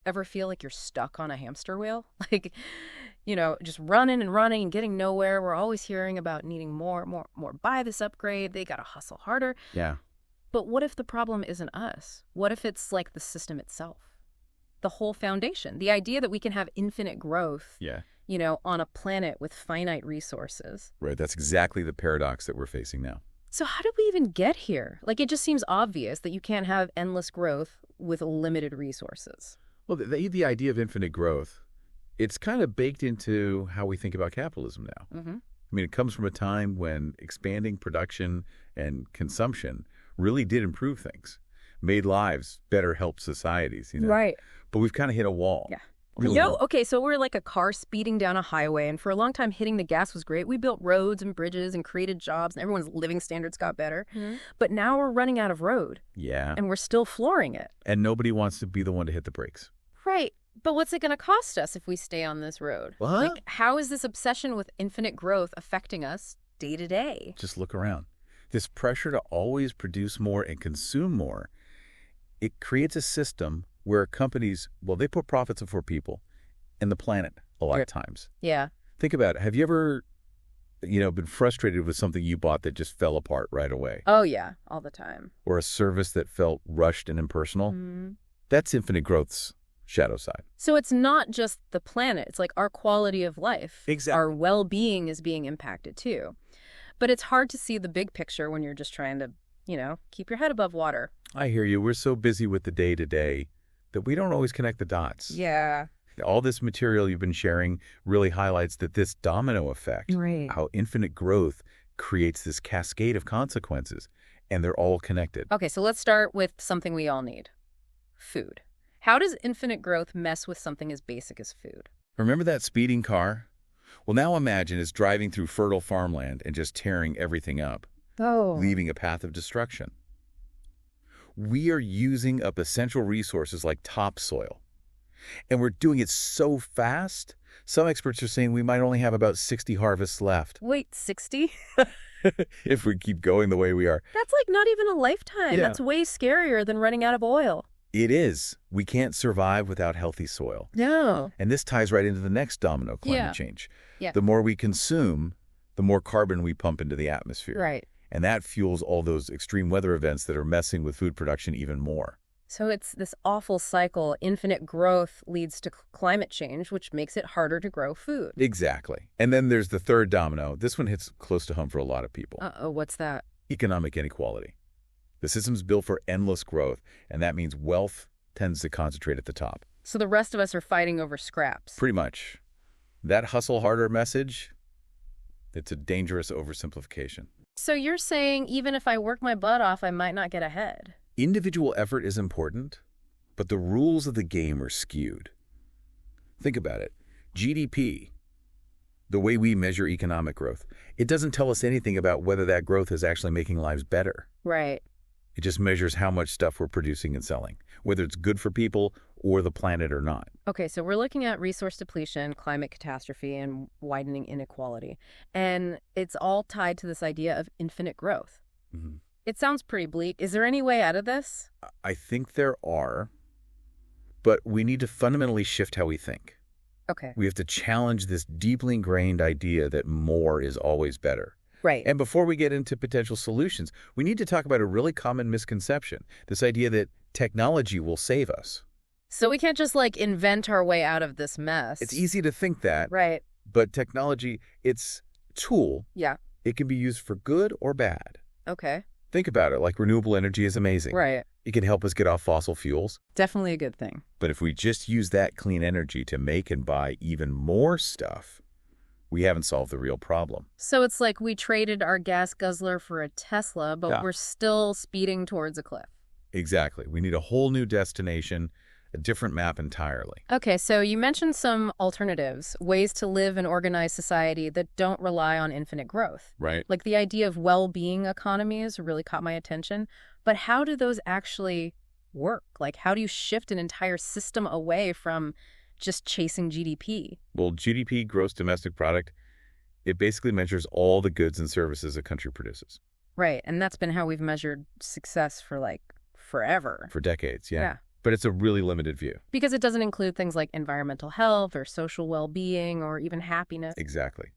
Ever feel like you're stuck on a hamster wheel? Like, just running and running and getting nowhere. We're always hearing about needing more, more, more. Buy this upgrade. They got to hustle harder. Yeah. But what if the problem isn't us? What if it's like the system itself? The whole foundation, the idea that we can have infinite growth, Yeah. On a planet with finite resources. Right. That's exactly the paradox that we're facing now. So how did we even get here? Like, it just seems obvious that you can't have endless growth with limited resources. Well, the idea of infinite growth, it's kind of baked into how we think about capitalism now. Mm-hmm. I mean, it comes from a time when expanding production and consumption really did improve things, made lives better, helped societies, Right. But we've kind of hit a wall. Yeah. Real wall. Okay, so we're like a car speeding down a highway, and for a long time, hitting the gas was great. We built roads and bridges and created jobs, and everyone's living standards got better. Mm-hmm. But now we're running out of road. Yeah. And we're still flooring it. And nobody wants to be the one to hit the brakes. Right. But what's it going to cost us if we stay on this road? What? Like, how is this obsession with infinite growth affecting us day to day? Just look around. This pressure to always produce more and consume more, it creates a system where companies, they put profits before people and the planet a lot of times. Yeah. Think about it. Have you ever, been frustrated with something you bought that just fell apart right away? Oh, yeah. All the time. Or a service that felt rushed and impersonal? Mm-hmm. That's infinite growth's shadow side. So it's not just the planet. It's like our quality of life. Exactly. Our well-being is being impacted too. But it's hard to see the big picture when you're just trying to, keep your head above water. I hear you. We're so busy with the day-to-day that we don't always connect the dots. Yeah. All this material you've been sharing really highlights that this domino effect, right, how infinite growth creates this cascade of consequences, and they're all connected. Okay, so let's start with something we all need. Food. How does infinite growth mess with something as basic as food? Remember that speeding car? Well, now imagine it's driving through fertile farmland and just tearing everything up, leaving a path of destruction. We are using up essential resources like topsoil, and we're doing it so fast, some experts are saying we might only have about 60 harvests left. Wait, 60? If we keep going the way we are. That's like not even a lifetime. Yeah. That's way scarier than running out of oil. It is. We can't survive without healthy soil. No. And this ties right into the next domino, climate change. Yeah. The more we consume, the more carbon we pump into the atmosphere. Right. And that fuels all those extreme weather events that are messing with food production even more. So it's this awful cycle. Infinite growth leads to climate change, which makes it harder to grow food. Exactly. And then there's the third domino. This one hits close to home for a lot of people. Uh-oh, what's that? Economic inequality. The system's built for endless growth, and that means wealth tends to concentrate at the top. So the rest of us are fighting over scraps. Pretty much. That hustle harder message, it's a dangerous oversimplification. So you're saying even if I work my butt off, I might not get ahead? Individual effort is important, but the rules of the game are skewed. Think about it. GDP, the way we measure economic growth, it doesn't tell us anything about whether that growth is actually making lives better. Right. It just measures how much stuff we're producing and selling, whether it's good for people or the planet or not. Okay, so we're looking at resource depletion, climate catastrophe, and widening inequality. And it's all tied to this idea of infinite growth. Mm-hmm. It sounds pretty bleak. Is there any way out of this? I think there are, but we need to fundamentally shift how we think. Okay. We have to challenge this deeply ingrained idea that more is always better. Right. And before we get into potential solutions, we need to talk about a really common misconception, this idea that technology will save us. So we can't just invent our way out of this mess. It's easy to think that, right? But technology, it's a tool. Yeah. It can be used for good or bad. Okay. Think about it, renewable energy is amazing. Right. It can help us get off fossil fuels. Definitely a good thing. But if we just use that clean energy to make and buy even more stuff, we haven't solved the real problem. So it's like we traded our gas guzzler for a Tesla, but we're still speeding towards a cliff. Exactly. We need a whole new destination, a different map entirely. Okay, so you mentioned some alternatives, ways to live and organize society that don't rely on infinite growth. Right. Like the idea of well-being economies really caught my attention. But how do those actually work? How do you shift an entire system away from just chasing GDP? Well, GDP, gross domestic product, it basically measures all the goods and services a country produces. Right, and that's been how we've measured success for forever. For decades, yeah. but it's a really limited view. Because it doesn't include things like environmental health or social well-being or even happiness. Exactly.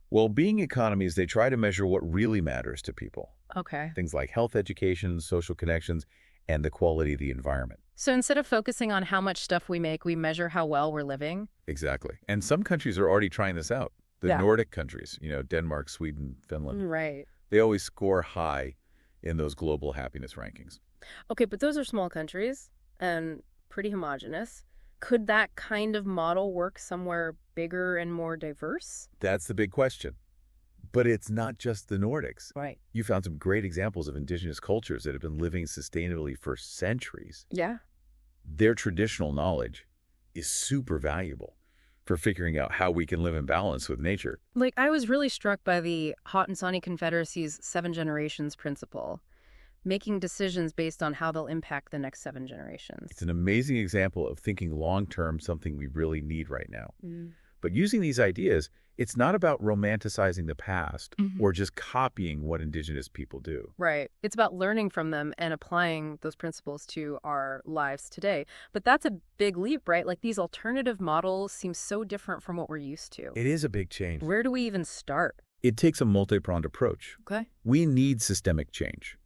Well-being economies, they try to measure what really matters to people. Okay. Things like health education, social connections, and the quality of the environment. So instead of focusing on how much stuff we make, we measure how well we're living? Exactly. And some countries are already trying this out. The Nordic countries, Denmark, Sweden, Finland. Right. They always score high in those global happiness rankings. Okay, but those are small countries and pretty homogenous. Could that kind of model work somewhere bigger and more diverse? That's the big question. But it's not just the Nordics. Right. You found some great examples of indigenous cultures that have been living sustainably for centuries. Yeah. Their traditional knowledge is super valuable for figuring out how we can live in balance with nature. Like, I was really struck by the Haudenosaunee Confederacy's 7 generations principle, making decisions based on how they'll impact the next 7 generations. It's an amazing example of thinking long-term, something we really need right now. Mm. But using these ideas, it's not about romanticizing the past or just copying what indigenous people do. Right. It's about learning from them and applying those principles to our lives today. But that's a big leap, right? Like, these alternative models seem so different from what we're used to. It is a big change. Where do we even start? It takes a multi-pronged approach. Okay. We need systemic change.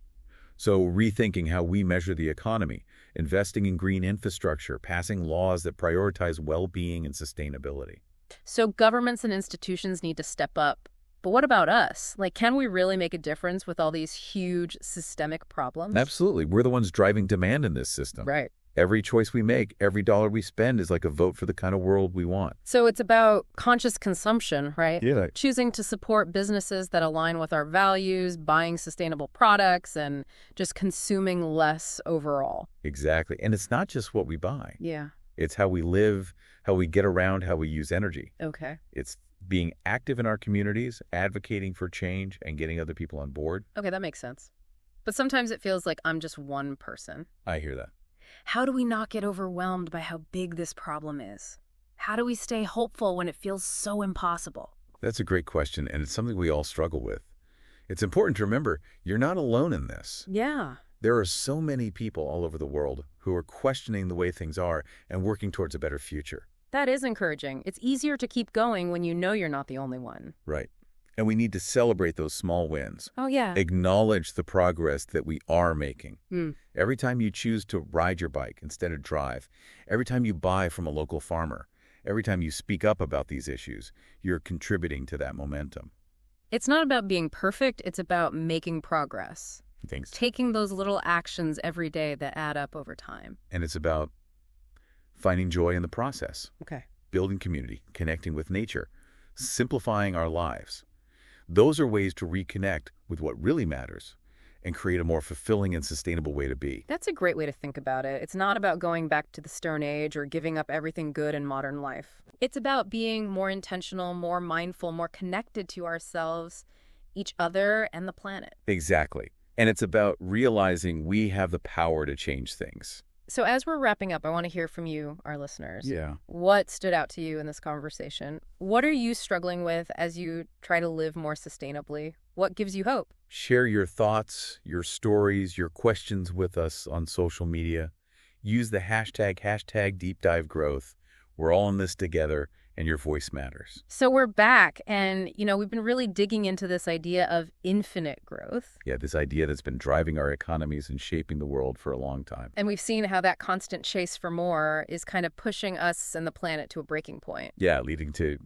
So rethinking how we measure the economy, investing in green infrastructure, passing laws that prioritize well-being and sustainability. So governments and institutions need to step up. But what about us? Like, can we really make a difference with all these huge systemic problems? Absolutely. We're the ones driving demand in this system. Right. Every choice we make, every dollar we spend is like a vote for the kind of world we want. So it's about conscious consumption, right? Yeah. Choosing to support businesses that align with our values, buying sustainable products, and just consuming less overall. Exactly. And it's not just what we buy. Yeah. It's how we live, how we get around, how we use energy. Okay. It's being active in our communities, advocating for change, and getting other people on board. Okay, that makes sense. But sometimes it feels like I'm just one person. I hear that. How do we not get overwhelmed by how big this problem is? How do we stay hopeful when it feels so impossible? That's a great question, and it's something we all struggle with. It's important to remember you're not alone in this. Yeah. There are so many people all over the world who are questioning the way things are and working towards a better future. That is encouraging. It's easier to keep going when you know you're not the only one. Right. And we need to celebrate those small wins. Oh, yeah. Acknowledge the progress that we are making. Mm. Every time you choose to ride your bike instead of drive, every time you buy from a local farmer, every time you speak up about these issues, you're contributing to that momentum. It's not about being perfect. It's about making progress. Thanks. Taking those little actions every day that add up over time. And it's about finding joy in the process. Okay. Building community, connecting with nature, simplifying our lives. Those are ways to reconnect with what really matters and create a more fulfilling and sustainable way to be. That's a great way to think about it. It's not about going back to the Stone Age or giving up everything good in modern life. It's about being more intentional, more mindful, more connected to ourselves, each other, and the planet. Exactly. And it's about realizing we have the power to change things. So as we're wrapping up, I want to hear from you, our listeners. Yeah. What stood out to you in this conversation? What are you struggling with as you try to live more sustainably? What gives you hope? Share your thoughts, your stories, your questions with us on social media. Use the hashtag #DeepDiveGrowth. We're all in this together, and your voice matters. So we're back, and, we've been really digging into this idea of infinite growth. Yeah, this idea that's been driving our economies and shaping the world for a long time. And we've seen how that constant chase for more is kind of pushing us and the planet to a breaking point. Yeah, leading to,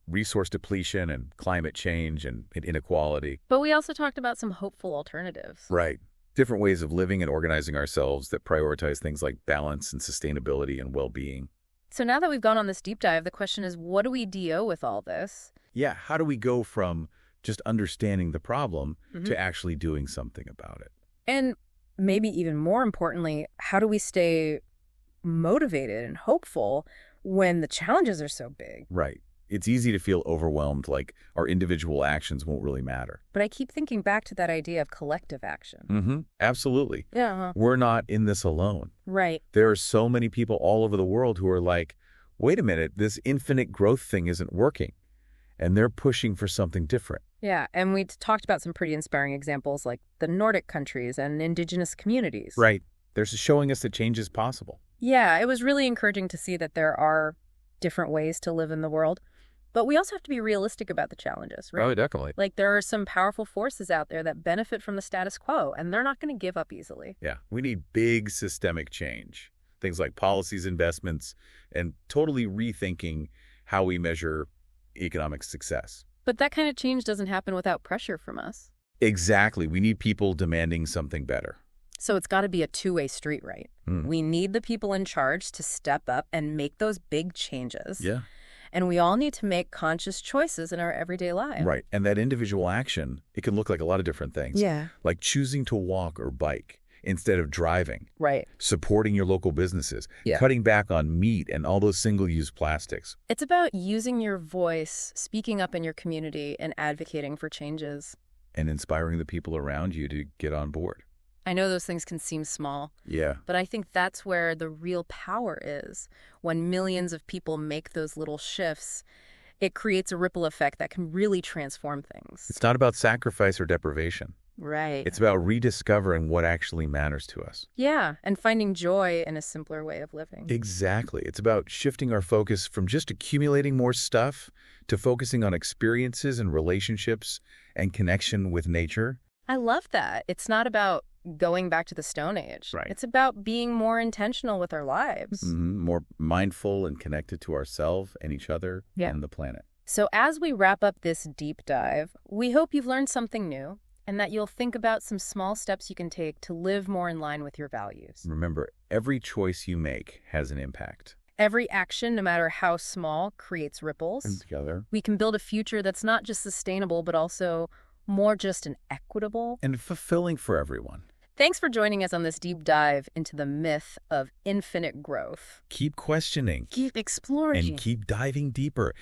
resource depletion and climate change and inequality. But we also talked about some hopeful alternatives. Right. Different ways of living and organizing ourselves that prioritize things like balance and sustainability and well-being. So now that we've gone on this deep dive, the question is, what do we do with all this? Yeah, how do we go from just understanding the problem to actually doing something about it? And maybe even more importantly, how do we stay motivated and hopeful when the challenges are so big? Right. It's easy to feel overwhelmed, like our individual actions won't really matter. But I keep thinking back to that idea of collective action. Absolutely. Yeah. We're not in this alone. Right. There are so many people all over the world who are like, wait a minute, this infinite growth thing isn't working. And they're pushing for something different. Yeah, and we talked about some pretty inspiring examples like the Nordic countries and indigenous communities. Right. They're showing us that change is possible. Yeah, it was really encouraging to see that there are different ways to live in the world. But we also have to be realistic about the challenges, Oh, right? definitely. Like there are some powerful forces out there that benefit from the status quo, and they're not going to give up easily. Yeah, we need big systemic change. Things like policies, investments, and totally rethinking how we measure economic success. But that kind of change doesn't happen without pressure from us. Exactly. We need people demanding something better. So it's got to be a two-way street, right? We need the people in charge to step up and make those big changes. Yeah. And we all need to make conscious choices in our everyday lives. Right. And that individual action, it can look like a lot of different things. Yeah. Like choosing to walk or bike instead of driving, Right. supporting your local businesses, Yeah. cutting back on meat and all those single-use plastics. It's about using your voice, speaking up in your community, and advocating for changes. And inspiring the people around you to get on board. I know those things can seem small, Yeah. but I think that's where the real power is. When millions of people make those little shifts, it creates a ripple effect that can really transform things. It's not about sacrifice or deprivation. Right. It's about rediscovering what actually matters to us. Yeah, and finding joy in a simpler way of living. Exactly. It's about shifting our focus from just accumulating more stuff to focusing on experiences and relationships and connection with nature. I love that. It's not about going back to the Stone Age. Right. It's about being more intentional with our lives. More mindful and connected to ourselves and each other and the planet. So as we wrap up this deep dive, we hope you've learned something new and that you'll think about some small steps you can take to live more in line with your values. Remember, every choice you make has an impact. Every action, no matter how small, creates ripples. And together. We can build a future that's not just sustainable, but also more just and equitable. And fulfilling for everyone. Thanks for joining us on this deep dive into the myth of infinite growth. Keep questioning. Keep exploring. And keep diving deeper.